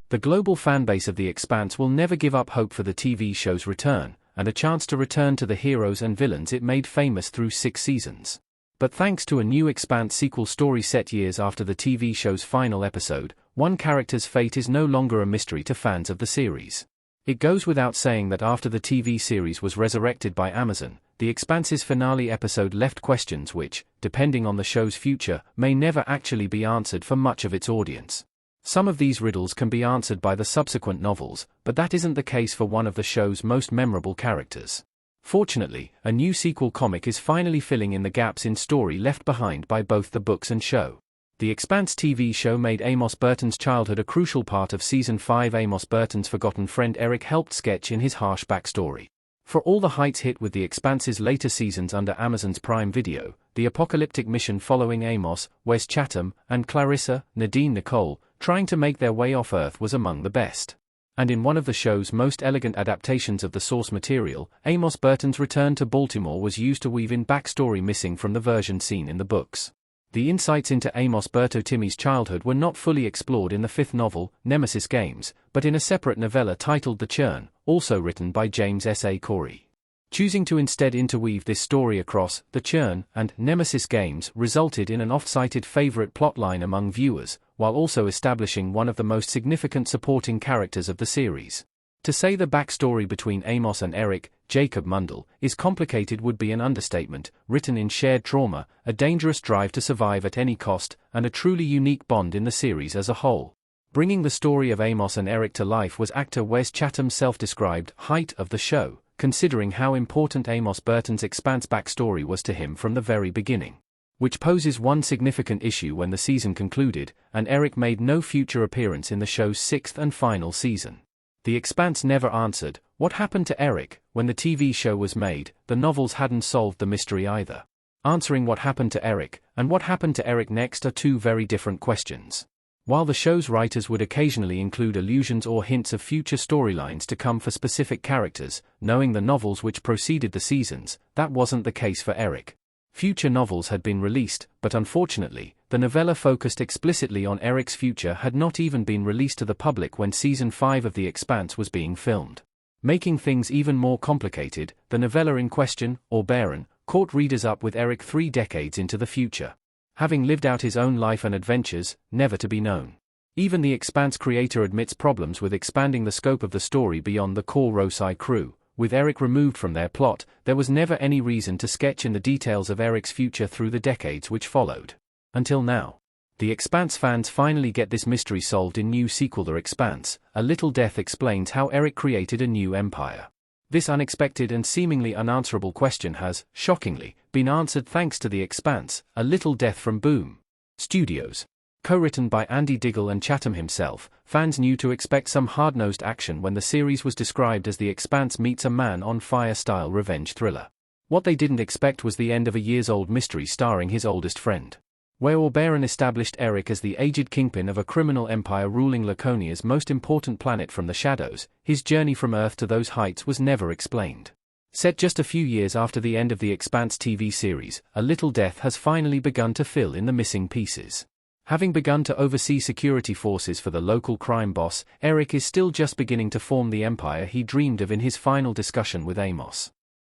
The global fanbase of The Expanse will never give up hope for the TV show's return, and a chance to return to the heroes and villains it made famous through 6 seasons. But thanks to a new Expanse sequel story set years after the TV show's final episode, one character's fate is no longer a mystery to fans of the series. It goes without saying that after the TV series was resurrected by Amazon, The Expanse's finale episode left questions which, depending on the show's future, may never actually be answered for much of its audience. Some of these riddles can be answered by the subsequent novels, but that isn't the case for one of the show's most memorable characters. Fortunately, a new sequel comic is finally filling in the gaps in story left behind by both the books and show. The Expanse TV show made Amos Burton's childhood a crucial part of Season 5. Amos Burton's forgotten friend Eric helped sketch in his harsh backstory. For all the heights hit with The Expanse's later seasons under Amazon's Prime Video, the apocalyptic mission following Amos, Wes Chatham, and Clarissa, Nadine Nicole, trying to make their way off Earth was among the best. And in one of the show's most elegant adaptations of the source material, Amos Burton's return to Baltimore was used to weave in backstory missing from the version seen in the books. The insights into Amos Burtotimmy's childhood were not fully explored in the 5th novel, Nemesis Games, but in a separate novella titled The Churn, also written by James S. A. Corey. Choosing to instead interweave this story across The Churn and Nemesis Games resulted in an oft-cited favorite plotline among viewers, while also establishing one of the most significant supporting characters of the series. To say the backstory between Amos and Eric, Jacob Mundell, is complicated would be an understatement, written in shared trauma, a dangerous drive to survive at any cost, and a truly unique bond in the series as a whole. Bringing the story of Amos and Eric to life was actor Wes Chatham's self-described height of the show, considering how important Amos Burton's Expanse backstory was to him from the very beginning. Which poses one significant issue when the season concluded, and Eric made no future appearance in the show's 6th and final season. The Expanse never answered, what happened to Eric? When the TV show was made, the novels hadn't solved the mystery either. Answering what happened to Eric, and what happened to Eric next are two very different questions. While the show's writers would occasionally include allusions or hints of future storylines to come for specific characters, knowing the novels which preceded the seasons, that wasn't the case for Eric. Future novels had been released, but unfortunately, the novella focused explicitly on Eric's future had not even been released to the public when Season 5 of The Expanse was being filmed. Making things even more complicated, the novella in question, Oberon, caught readers up with Eric 3 decades into the future. Having lived out his own life and adventures, never to be known. Even the Expanse creator admits problems with expanding the scope of the story beyond the core Rosai crew. With Eric removed from their plot, there was never any reason to sketch in the details of Eric's future through the decades which followed. Until now. The Expanse fans finally get this mystery solved in new sequel The Expanse. A Little Death explains how Eric created a new empire. This unexpected and seemingly unanswerable question has, shockingly, been answered thanks to The Expanse, A Little Death from Boom Studios. Co-written by Andy Diggle and Chatham himself, fans knew to expect some hard-nosed action when the series was described as The Expanse meets a man-on-fire-style revenge thriller. What they didn't expect was the end of a years-old mystery starring his oldest friend. Where Oberon established Eric as the aged kingpin of a criminal empire ruling Laconia's most important planet from the shadows, his journey from Earth to those heights was never explained. Set just a few years after the end of the Expanse TV series, A Little Death has finally begun to fill in the missing pieces. Having begun to oversee security forces for the local crime boss, Eric is still just beginning to form the empire he dreamed of in his final discussion with Amos.